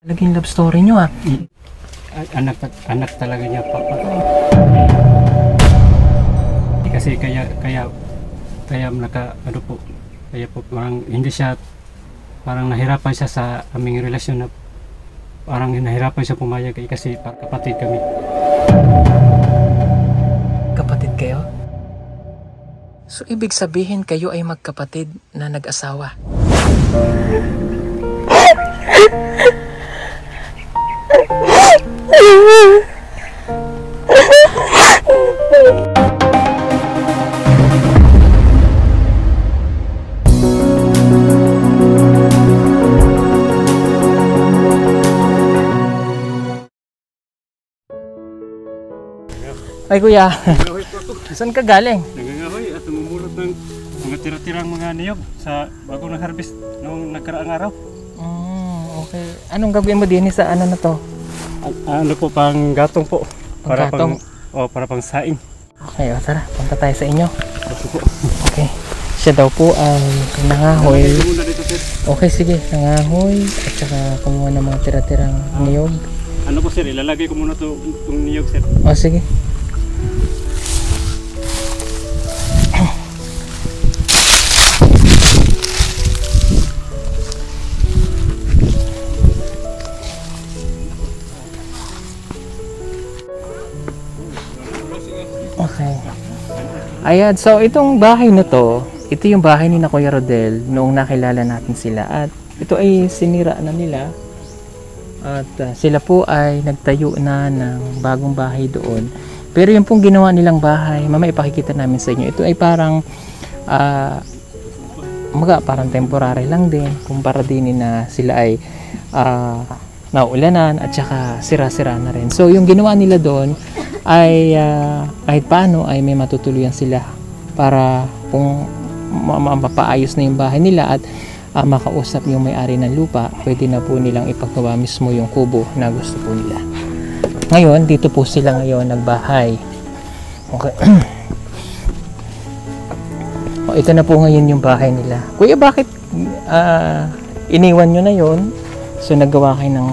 Laging love story nyo ah. Anak talaga niya papa. Kasi kaya ano po, kaya po parang hindi siya, parang nahirapan siya sa aming relasyon na parang nahirapan siya pumayag kasi kapatid kami. Kapatid kayo? So ibig sabihin kayo ay magkapatid na nag-asawa? Ay kuya, saan ka galing? Nangangahoy at namumulot ng mga tira-tirang mga niyog sa bagong nag-harvest noong nagkaraang araw. Okay. Anong gagawin mo din sa ano na to? Ano po, pang gatong po. Para gatong? para pang saing. Okay, o tara, punta tayo sa inyo. Okay. Siya daw po ay nangahoy. Okay, sige, nangahoy at saka kumuha ng mga tira-tirang niyog. Ano po sir, ilalagay ko muna itong niyog sir. O sige. Okay. Ayan, so itong bahay na to, ito yung bahay ni na Kuya Rodel noong nakilala natin sila at ito ay sinira na nila at sila po ay nagtayo na ng bagong bahay doon. Pero yung pong ginawa nilang bahay, mamaya ipakikita namin sa inyo, ito ay parang parang temporary lang din kumpara din na sila ay naulanan at saka sira-sira na rin. So yung ginawa nila doon ay kahit paano ay may matutuluyan sila para kung mapaayos na yung bahay nila at makausap yung may-ari ng lupa, pwede na po nilang ipagawa mismo yung kubo na gusto po nila. Ngayon, dito po sila ngayon nagbahay. Okay. Ito na po ngayon yung bahay nila. Kuya, bakit iniwan nyo na yon? So naggawa kayo ng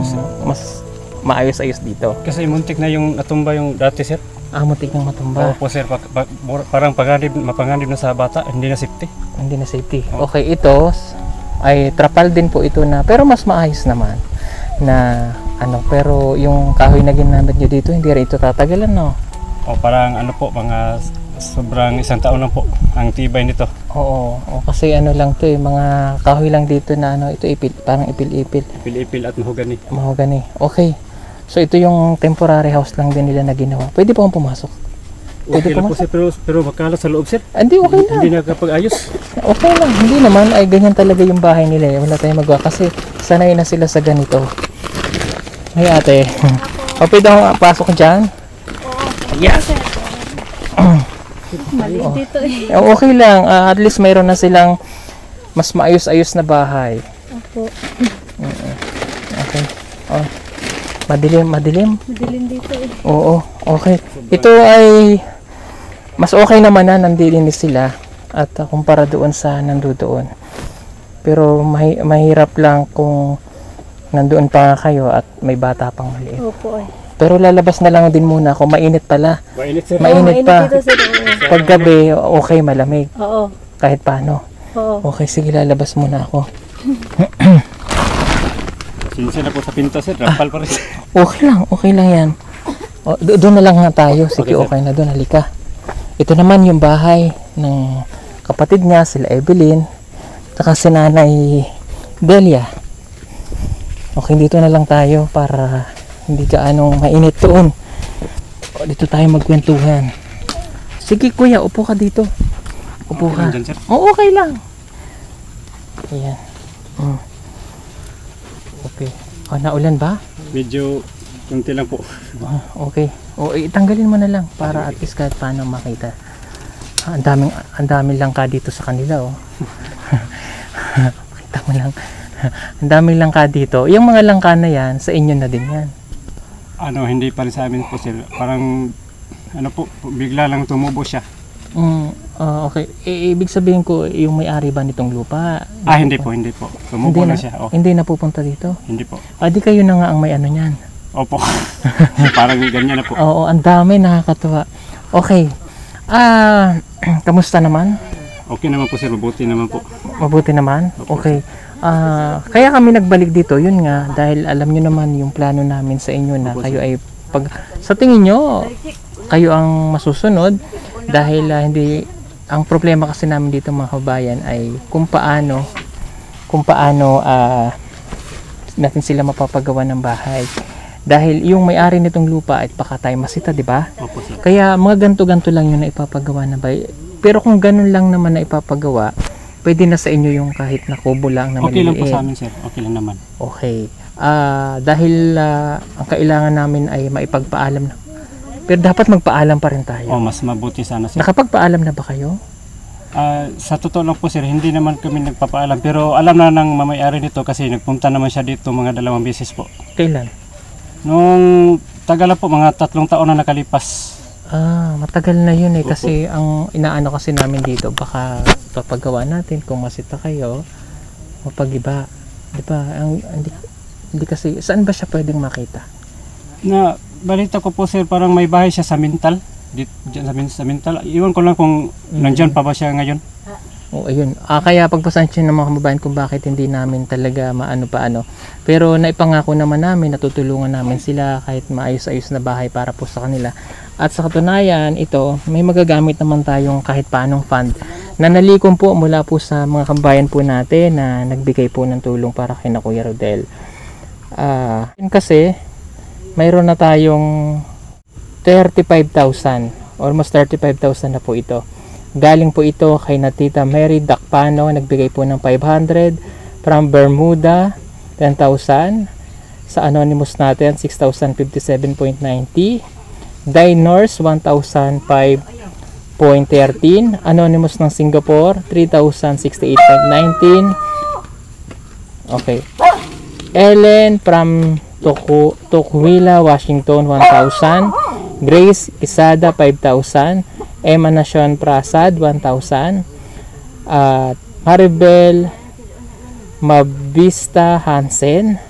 mas maayos-ayos dito? Kasi muntik na yung natumba yung dati sir. Muntik nang matumba. Opo sir, parang mapanganib na sa bata, hindi na safety. Hindi na safety. Okay, ito ay trapal din po ito na, pero mas maayos naman na ano, pero yung kahoy na ginamit nyo dito, hindi rin ito tatagalan, no? O parang ano po, mga sobrang 1 taon lang po ang tibay nito. Oo, kasi ano lang to mga kahoy lang dito na ano, ito parang ipil-ipil. Ipil-ipil at mahogani. Mahogani. Okay. So ito yung temporary house lang din nila na ginawa. Pwede pa akong pumasok? Pwede po sir, pero makalat sa loob sir. Hindi, okay lang. Hindi nakapag-ayos. Okay lang. Hindi naman, ay ganyan talaga yung bahay nila. Wala tayong magawa kasi sanay na sila sa ganito. Ay ate. Pwede akong pasok dyan? Oo. Yeah. Maliit dito eh. Okay lang, at least mayroon na silang mas maayos-ayos na bahay. Opo. Okay. Madilim. Madilim dito eh. Oo, okay. Ito ay mas okay naman na nandinis sila at kumpara doon sa nandoon. Pero mahirap lang kung nandoon pa kayo at may bata pang maliit. Opo eh. Pero lalabas na lang din muna ako, mainit pala. Mainit sir. Mainit pa. Dito, sir. Paggabi, okay, malamig. Oo. Kahit paano. Oo. Okay, sige, lalabas muna ako. Sinsya na po sa pinto sir, rampal pa rin. Okay lang yan. Doon na lang nga tayo. Sige, okay na doon, halika. Ito naman yung bahay ng kapatid niya, sila Evelyn, saka si Nanay Delia. Okay, dito na lang tayo para hindi ka anong mainit doon. Dito tayo magkwentuhan. Sige kuya, upo ka dito. Upo ka. Okay lang. Ayan. Okay. Naulan ba? Medyo kunti lang po. Okay. Itanggalin mo na lang para at least kahit paano makita. Ang daming langka dito sa kanila, oh. Makita mo lang. Ang daming langka dito. Yung mga langka na yan, sa inyo na din yan. Hindi pa rin sa amin po sir. Parang bigla lang tumubo siya. Okay. Ibig sabihin ko, yung may-ari ba nitong lupa? Hindi po. Tumubo na siya. Hindi na pupunta dito? Hindi po. Di kayo na nga ang may ano niyan. Opo. Parang ganyan na po. Oo, ang dami, nakakatuwa. Okay. Kamusta naman? Okay naman po sir, mabuti naman po. Mabuti naman? Okay. Kaya kami nagbalik dito, yun nga, dahil alam nyo naman yung plano namin sa inyo na kayo ay sa tingin nyo, kayo ang masusunod dahil hindi, ang problema kasi namin dito mga kabayan ay kung paano natin sila mapapagawa ng bahay. Dahil yung may-ari nitong lupa ay baka tayo masita, di ba? Opo sir. Kaya mga ganto-ganto lang yun na ipapagawa na bahay. Pero kung ganun lang naman na ipapagawa, pwede na sa inyo yung kahit na kubo lang na Okay lang po maliliit. sa amin sir, okay lang naman. Okay. Dahil ang kailangan namin ay maipagpaalam na. Pero dapat magpaalam pa rin tayo. Mas mabuti sana sir. Nakapagpaalam na ba kayo? Sa totoo lang po sir, hindi naman kami nagpapaalam. Pero alam na ng mamayari nito kasi nagpunta naman siya dito mga 2 beses po. Kailan? Nung tagal na po, mga 3 taon na nakalipas. Matagal na yun eh. Opo. Kasi ang inaano kasi namin dito, baka papagawa natin kung masita kayo, mapagiba. Di ba? Hindi kasi, saan ba siya pwedeng makita? Na balita ko po sir, parang may bahay siya sa Mintal. Diyan sa Mintal. Iwan ko lang kung nandyan pa ba siya ngayon. Ayun. Kaya pagpasensya ng mga kababayan kung bakit hindi namin talaga maano paano. Pero naipangako naman namin, natutulungan namin sila kahit maayos-ayos na bahay para po sa kanila. At sa katunayan, ito, may magagamit naman tayong kahit paanong fund na nalikom po mula po sa mga kababayan po natin na nagbigay po ng tulong para kay Kuya Rodel. Yun kasi, mayroon na tayong 35,000. Almost 35,000 na po ito. Galing po ito kay Tita Mary Dakpano, nagbigay po ng 500. From Bermuda, 10,000. Sa anonymous natin, 6,057.90. Diners, 1,005.13. Anonymous ng Singapore, 3,068.19. Okay. Ellen from Tukwila, Washington, 1,000. Grace Isada, 5,000. Emma Nacion Prasad, 1,000. Maribel Mabista Hansen,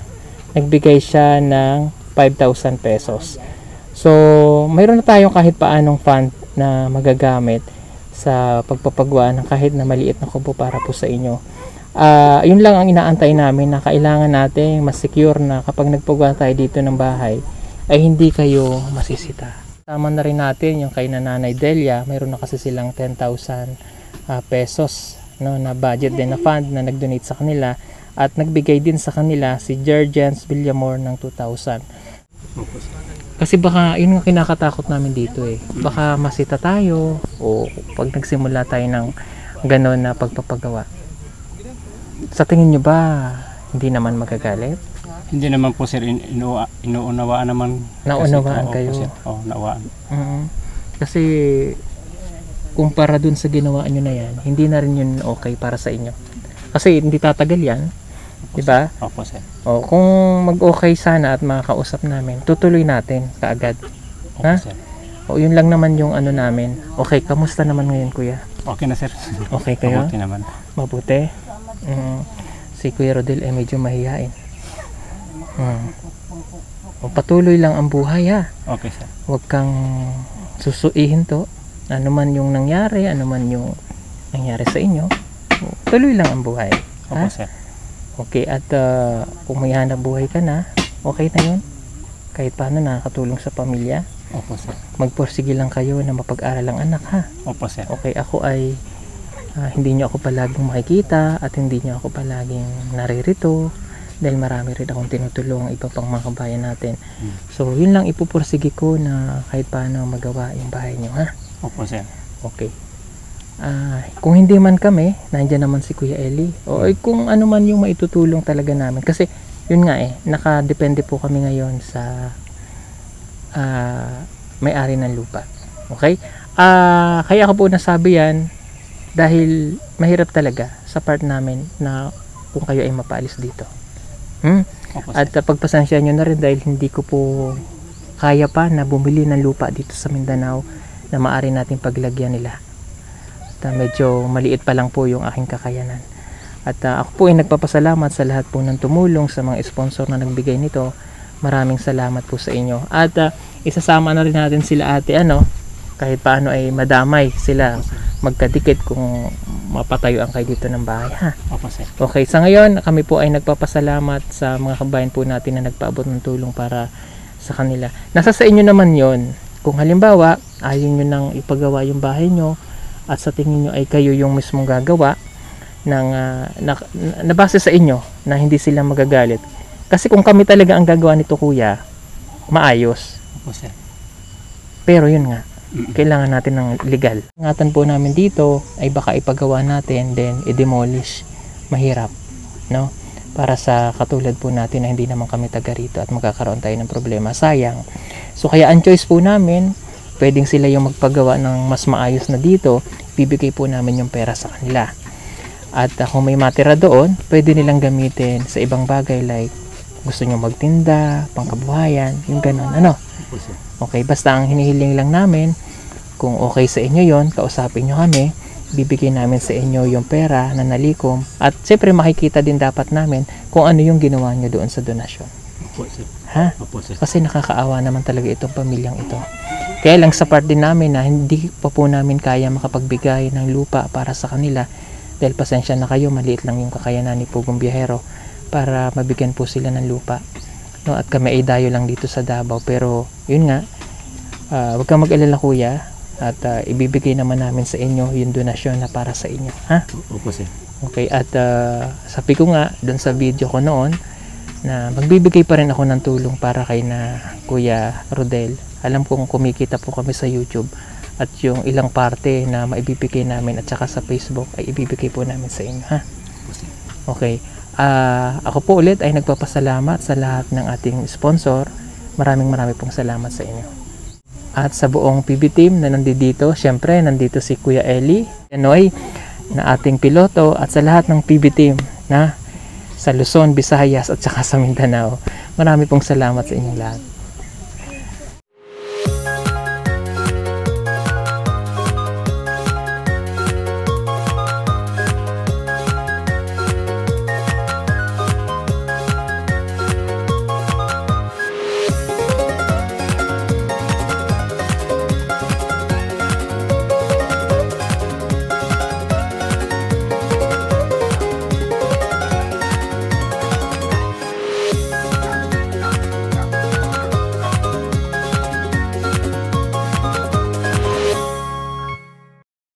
nagbigay siya ng 5,000 pesos. So, mayroon na tayong kahit paanong fund na magagamit sa pagpapagawa ng kahit na maliit na kubo para po sa inyo. Yun lang ang inaantay namin, na kailangan natin mas secure na kapag nagpagawa tayo dito ng bahay ay hindi kayo masisita. Tama na rin natin yung kay Nanay Delia, mayroon na kasi silang 10,000 pesos na budget din na fund na nag-donate sa kanila, at nagbigay din sa kanila si Jergens Villamor ng 2,000. Kasi baka yun ang kinakatakot namin dito eh. Baka masita tayo o pag nagsimula tayo ng gano'n na pagpapagawa. Sa tingin nyo ba hindi naman magagalit? Hindi naman po sir, inuunawaan naman. Naunawaan kayo? Naunawaan. Kasi kumpara dun sa ginawa nyo na yan, hindi na rin yun okay para sa inyo. Kasi hindi tatagal yan. Diba? Opo sir. Kung mag-okay sana at makakausap namin, tutuloy natin kaagad. Opo Ha? sir. Yun lang naman yung ano namin. Okay, kamusta naman ngayon kuya? Okay na sir. Okay kayo? Mabuti naman. Mabuti? Si Kuya Rodel ay medyo mahihain. Patuloy lang ang buhay ha. Okay sir. Huwag kang susuihin to. Ano man yung nangyari, ano man yung nangyari sa inyo, tuloy lang ang buhay. Opo Ha? sir. Okay, at kung may hanap buhay ka na, okay na yun. Kahit paano nakakatulong sa pamilya. Opo sir. Magpursige lang kayo na mapag-aral ang anak ha. Opo sir. Okay, ako ay hindi nyo ako palaging makikita at hindi nyo ako palaging naririto dahil marami rin akong tinutulong iba pang mga kabayan natin. So, yun lang ipupursige ko na kahit paano magawa yung bahay nyo ha. Opo sir. Okay. Kung hindi man kami, nandiyan naman si Kuya Eli. O kung ano man yung maitutulong talaga namin. Kasi, yun nga nakadepende po kami ngayon sa may-ari ng lupa. Okay? Kaya ako po nasabi yan dahil mahirap talaga sa part namin na kung kayo ay mapaalis dito. Opo sir. At pagpasensya nyo na rin dahil hindi ko po kaya pa na bumili ng lupa dito sa Mindanao na maaari nating paglagyan nila. medyo maliit pa lang po yung aking kakayanan. At ako po ay nagpapasalamat sa lahat po ng tumulong, sa mga sponsor na nagbigay nito. Maraming salamat po sa inyo. At isasama na rin natin sila ate, kahit paano ay madamay sila magkadikit kung mapatayuan kayo dito ng bahay, ha? Opo, sir. Okay, sa ngayon kami po ay nagpapasalamat sa mga kabayan po natin na nagpaabot ng tulong para sa kanila. Nasa sa inyo naman yon. Kung halimbawa ayaw nyo nang ipagawa yung bahay nyo at sa tingin nyo ay kayo yung mismong gagawa ng na base sa inyo na hindi sila magagalit. Kasi kung kami talaga ang gagawa nito, kuya, maayos. Opo, sir. Pero yun nga, kailangan natin ng legal. Ingatan po namin dito ay baka ipagawa natin then i-demolish. Mahirap, no? Para sa katulad po natin na hindi naman kami taga rito at magkakaroon tayo ng problema. Sayang. So kaya ang choice po namin, pwedeng sila yung magpagawa ng mas maayos na dito, bibigay po namin yung pera sa kanila. At kung may matira doon, pwede nilang gamitin sa ibang bagay like gusto nyo magtinda, pangkabuhayan, yung ganun, Opo, sir. Okay, basta ang hinihiling lang namin, kung okay sa inyo yon, kausapin nyo kami, bibigay namin sa inyo yung pera na nalikom at siyempre makikita din dapat namin kung ano yung ginawa nyo doon sa donasyon. Opo, sir. Ha? Opo, sir. Kasi nakakaawa naman talaga itong pamilyang ito. Kaya lang sa part din namin na hindi pa po namin kaya makapagbigay ng lupa para sa kanila dahil pasensya na kayo, maliit lang yung kakayanan ni Pugong Biyahero para mabigyan po sila ng lupa. No, at kami ay dayo lang dito sa Davao, pero yun nga, huwag kang mag-alala kuya at ibibigay naman namin sa inyo yung donasyon na para sa inyo, ha? Opo, sir. Okay, at sabi ko nga doon sa video ko noon na magbibigay pa rin ako ng tulong para kay na Kuya Rodel. Alam kong kumikita po kami sa YouTube at yung ilang parte na maibibigay namin at saka sa Facebook ay ibibigay po namin sa inyo, ha? Opo, sir. Okay. Ako po ulit ay nagpapasalamat sa lahat ng ating sponsor. Maraming pong salamat sa inyo. At sa buong PB team na nandito, syempre nandito si Kuya Eli Anoy na ating piloto at sa lahat ng PB team na sa Luzon, Visayas at saka sa Mindanao. Marami pong salamat sa inyong lahat.